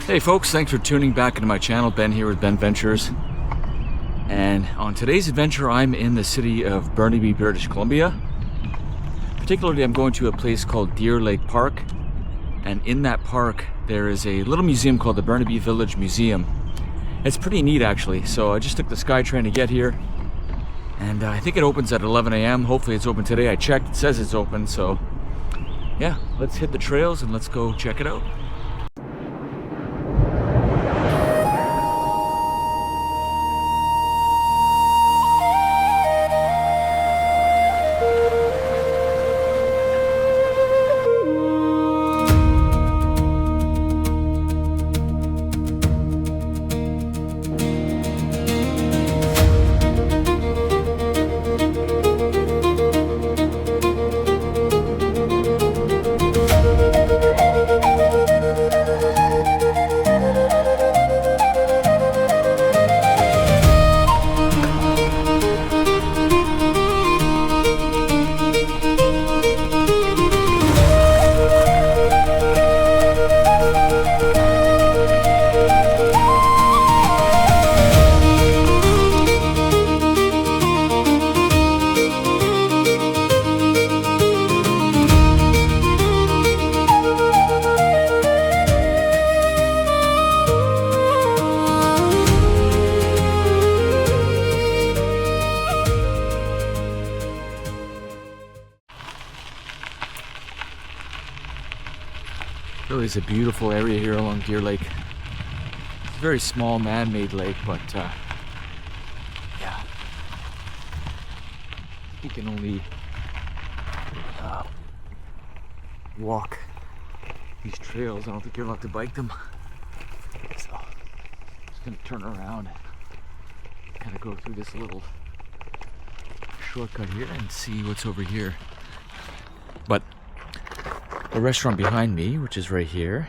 Hey folks, thanks for tuning back into my channel. Ben here with Ben Ventures. And on today's adventure, I'm in the city of Burnaby, British Columbia. Particularly, I'm going to a place called Deer Lake Park. And in that park, there is a little museum called the Burnaby Village Museum. It's pretty neat actually. So I just took the SkyTrain to get here. And I think it opens at 11 a.m. Hopefully it's open today. I checked, it says it's open. So yeah, let's hit the trails and let's go check it out. Really is a beautiful area here along Deer Lake. It's a very small man-made lake, but yeah, you can only walk these trails. I don't think you're allowed to bike them. So I'm just gonna turn around and kind of go through this little shortcut here and see what's over here. But the restaurant behind me, which is right here,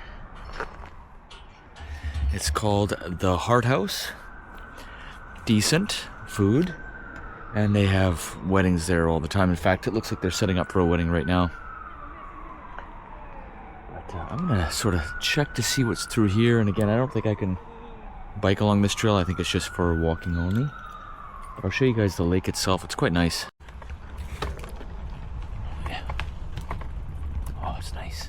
it's called the Heart House. Decent food, and they have weddings there all the time. In fact, it looks like they're setting up for a wedding right now. But I'm gonna sort of check to see what's through here. And again, I don't think I can bike along this trail. I think it's just for walking only. But I'll show you guys the lake itself. It's quite nice. It's nice.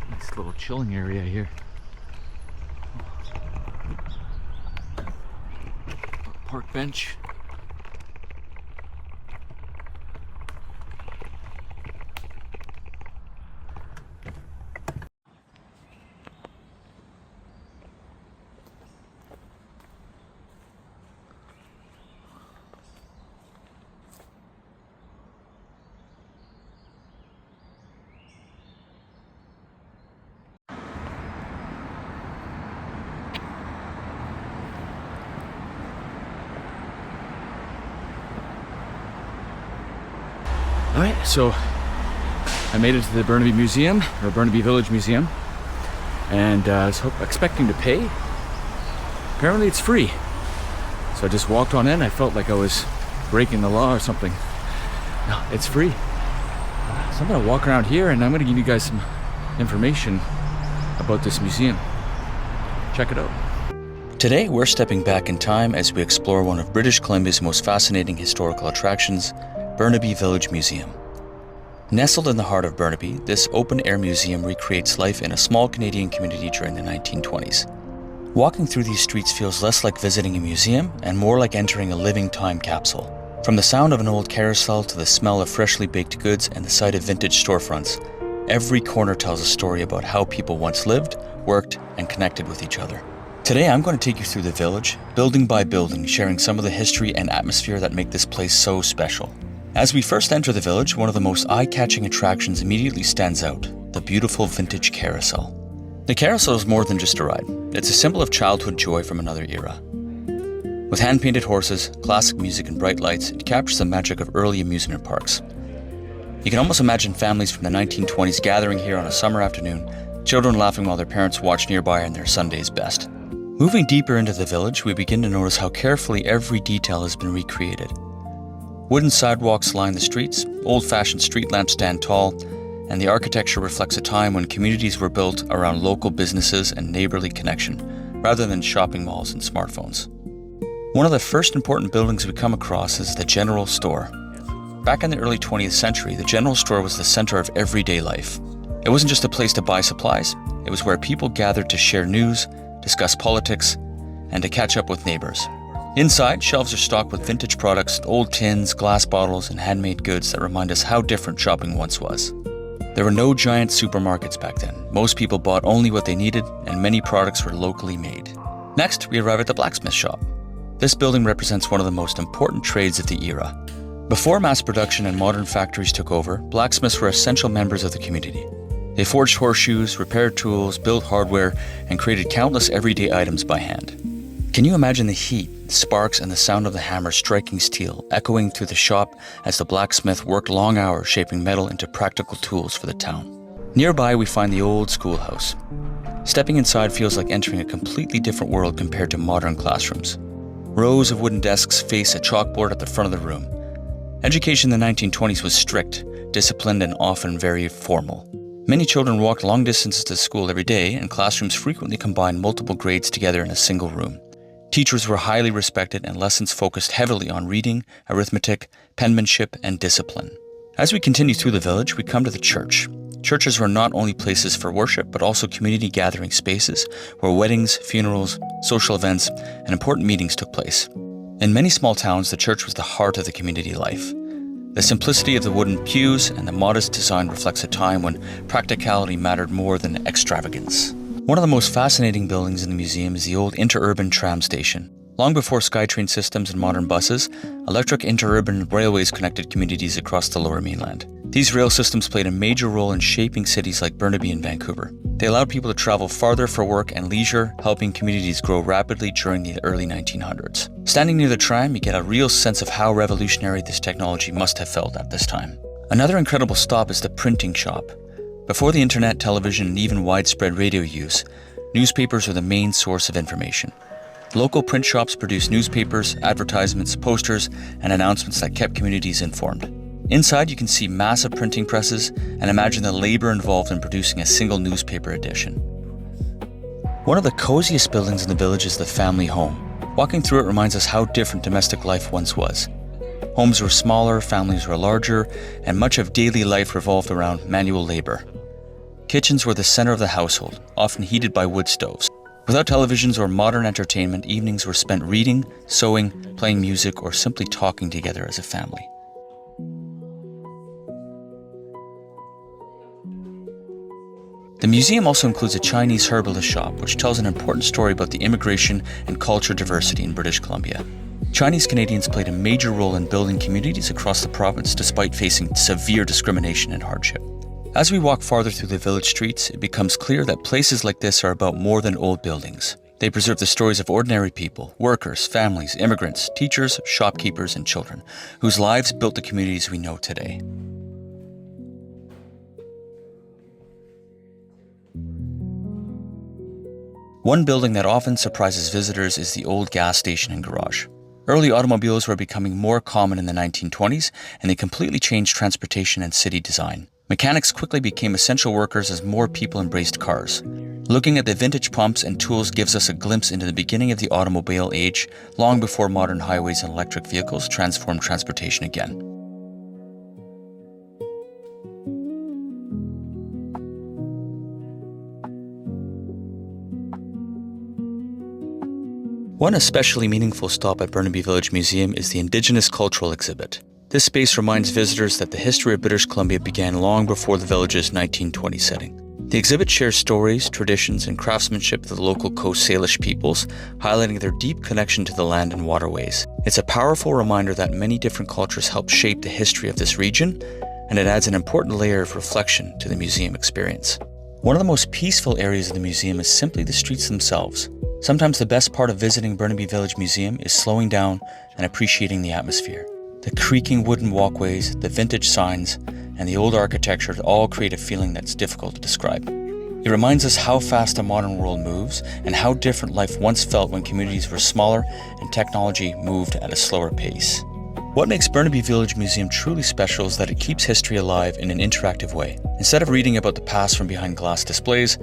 Nice little chilling area here. Park bench. Alright, so I made it to the Burnaby Museum, or Burnaby Village Museum, and I was expecting to pay. Apparently it's free. So I just walked on in. I felt like I was breaking the law or something. No, it's free. So I'm going to walk around here and I'm going to give you guys some information about this museum. Check it out. Today we're stepping back in time as we explore one of British Columbia's most fascinating historical attractions, Burnaby Village Museum. Nestled in the heart of Burnaby, this open-air museum recreates life in a small Canadian community during the 1920s. Walking through these streets feels less like visiting a museum and more like entering a living time capsule. From the sound of an old carousel to the smell of freshly baked goods and the sight of vintage storefronts, every corner tells a story about how people once lived, worked, and connected with each other. Today I'm going to take you through the village, building by building, sharing some of the history and atmosphere that make this place so special. As we first enter the village, one of the most eye-catching attractions immediately stands out, the beautiful vintage carousel. The carousel is more than just a ride. It's a symbol of childhood joy from another era. With hand-painted horses, classic music and bright lights, it captures the magic of early amusement parks. You can almost imagine families from the 1920s gathering here on a summer afternoon, children laughing while their parents watch nearby in their Sunday's best. Moving deeper into the village, we begin to notice how carefully every detail has been recreated. Wooden sidewalks line the streets, old-fashioned street lamps stand tall, and the architecture reflects a time when communities were built around local businesses and neighborly connection, rather than shopping malls and smartphones. One of the first important buildings we come across is the general store. Back in the early 20th century, the general store was the center of everyday life. It wasn't just a place to buy supplies, it was where people gathered to share news, discuss politics, and to catch up with neighbors. Inside, shelves are stocked with vintage products, old tins, glass bottles, and handmade goods that remind us how different shopping once was. There were no giant supermarkets back then. Most people bought only what they needed, and many products were locally made. Next, we arrive at the blacksmith shop. This building represents one of the most important trades of the era. Before mass production and modern factories took over, blacksmiths were essential members of the community. They forged horseshoes, repaired tools, built hardware, and created countless everyday items by hand. Can you imagine the heat, sparks, and the sound of the hammer striking steel echoing through the shop as the blacksmith worked long hours shaping metal into practical tools for the town? Nearby, we find the old schoolhouse. Stepping inside feels like entering a completely different world compared to modern classrooms. Rows of wooden desks face a chalkboard at the front of the room. Education in the 1920s was strict, disciplined, and often very formal. Many children walked long distances to school every day, and classrooms frequently combined multiple grades together in a single room. Teachers were highly respected, and lessons focused heavily on reading, arithmetic, penmanship, and discipline. As we continue through the village, we come to the church. Churches were not only places for worship, but also community gathering spaces where weddings, funerals, social events, and important meetings took place. In many small towns, the church was the heart of the community life. The simplicity of the wooden pews and the modest design reflects a time when practicality mattered more than extravagance. One of the most fascinating buildings in the museum is the old interurban tram station. Long before SkyTrain systems and modern buses, electric interurban railways connected communities across the Lower Mainland. These rail systems played a major role in shaping cities like Burnaby and Vancouver. They allowed people to travel farther for work and leisure, helping communities grow rapidly during the early 1900s. Standing near the tram, you get a real sense of how revolutionary this technology must have felt at this time. Another incredible stop is the printing shop. Before the internet, television, and even widespread radio use, newspapers were the main source of information. Local print shops produced newspapers, advertisements, posters, and announcements that kept communities informed. Inside, you can see massive printing presses and imagine the labor involved in producing a single newspaper edition. One of the coziest buildings in the village is the family home. Walking through it reminds us how different domestic life once was. Homes were smaller, families were larger, and much of daily life revolved around manual labor. Kitchens were the center of the household, often heated by wood stoves. Without televisions or modern entertainment, evenings were spent reading, sewing, playing music, or simply talking together as a family. The museum also includes a Chinese herbalist shop, which tells an important story about the immigration and culture diversity in British Columbia. Chinese Canadians played a major role in building communities across the province despite facing severe discrimination and hardship. As we walk farther through the village streets, it becomes clear that places like this are about more than old buildings. They preserve the stories of ordinary people, workers, families, immigrants, teachers, shopkeepers, and children, whose lives built the communities we know today. One building that often surprises visitors is the old gas station and garage. Early automobiles were becoming more common in the 1920s, and they completely changed transportation and city design. Mechanics quickly became essential workers as more people embraced cars. Looking at the vintage pumps and tools gives us a glimpse into the beginning of the automobile age, long before modern highways and electric vehicles transformed transportation again. One especially meaningful stop at Burnaby Village Museum is the Indigenous cultural exhibit. This space reminds visitors that the history of British Columbia began long before the village's 1920 setting. The exhibit shares stories, traditions, and craftsmanship of the local Coast Salish peoples, highlighting their deep connection to the land and waterways. It's a powerful reminder that many different cultures helped shape the history of this region, and it adds an important layer of reflection to the museum experience. One of the most peaceful areas of the museum is simply the streets themselves. Sometimes the best part of visiting Burnaby Village Museum is slowing down and appreciating the atmosphere. The creaking wooden walkways, the vintage signs, and the old architecture all create a feeling that's difficult to describe. It reminds us how fast the modern world moves and how different life once felt when communities were smaller and technology moved at a slower pace. What makes Burnaby Village Museum truly special is that it keeps history alive in an interactive way. Instead of reading about the past from behind glass displays,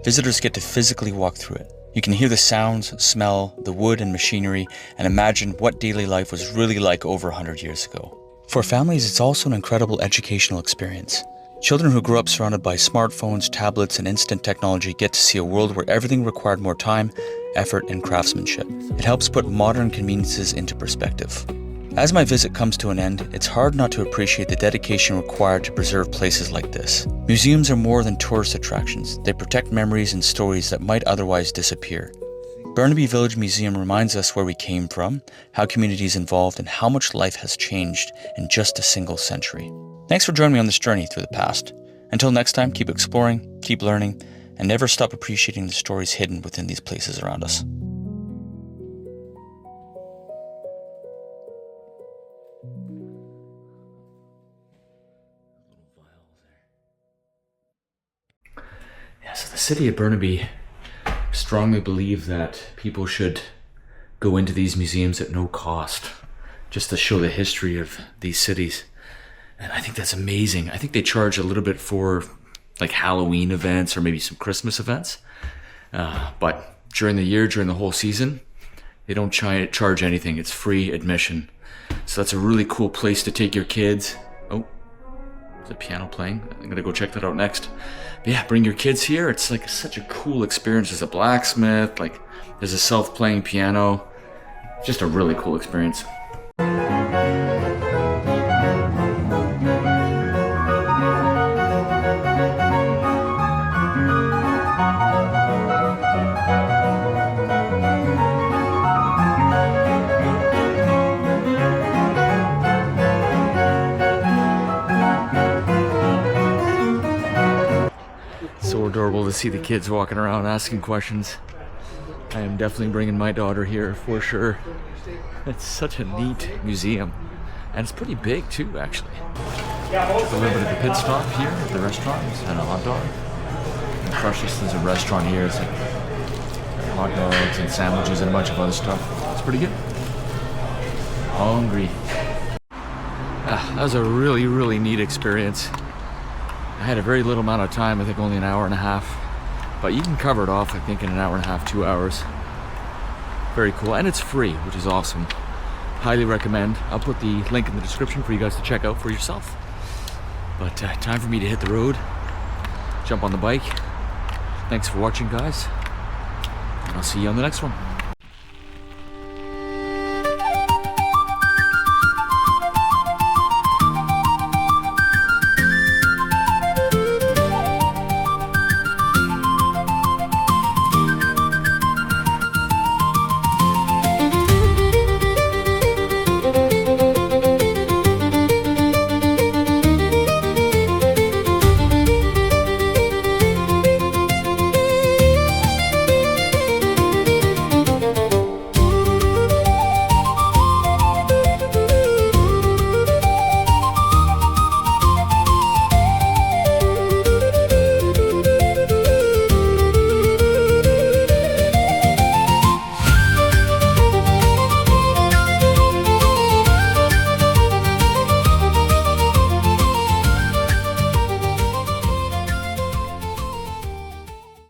visitors get to physically walk through it. You can hear the sounds, smell, the wood and machinery, and imagine what daily life was really like over 100 years ago. For families, it's also an incredible educational experience. Children who grew up surrounded by smartphones, tablets, and instant technology get to see a world where everything required more time, effort, and craftsmanship. It helps put modern conveniences into perspective. As my visit comes to an end, it's hard not to appreciate the dedication required to preserve places like this. Museums are more than tourist attractions. They protect memories and stories that might otherwise disappear. Burnaby Village Museum reminds us where we came from, how communities evolved, and how much life has changed in just a single century. Thanks for joining me on this journey through the past. Until next time, keep exploring, keep learning, and never stop appreciating the stories hidden within these places around us. So the city of Burnaby strongly believe that people should go into these museums at no cost, just to show the history of these cities. And I think that's amazing. I think they charge a little bit for like Halloween events or maybe some Christmas events. But during the year, during the whole season, they don't charge anything. It's free admission. So that's a really cool place to take your kids. Oh, there's a piano playing. I'm gonna go check that out next. But yeah, bring your kids here. It's like such a cool experience. There's a blacksmith, like there's a self-playing piano. Just a really cool experience. So adorable to see the kids walking around asking questions. I am definitely bringing my daughter here for sure. It's such a neat museum. And it's pretty big too, actually. Just a little bit of a pit stop here at the restaurant and a hot dog. And Precious, there's a restaurant here. It's like hot dogs and sandwiches and a bunch of other stuff. It's pretty good. Hungry. That was a really, really neat experience. I had a very little amount of time, I think only an hour and a half. But you can cover it off, I think, in an hour and a half, 2 hours. Very cool, and it's free, which is awesome. Highly recommend. I'll put the link in the description for you guys to check out for yourself. But time for me to hit the road, jump on the bike. Thanks for watching, guys. And I'll see you on the next one.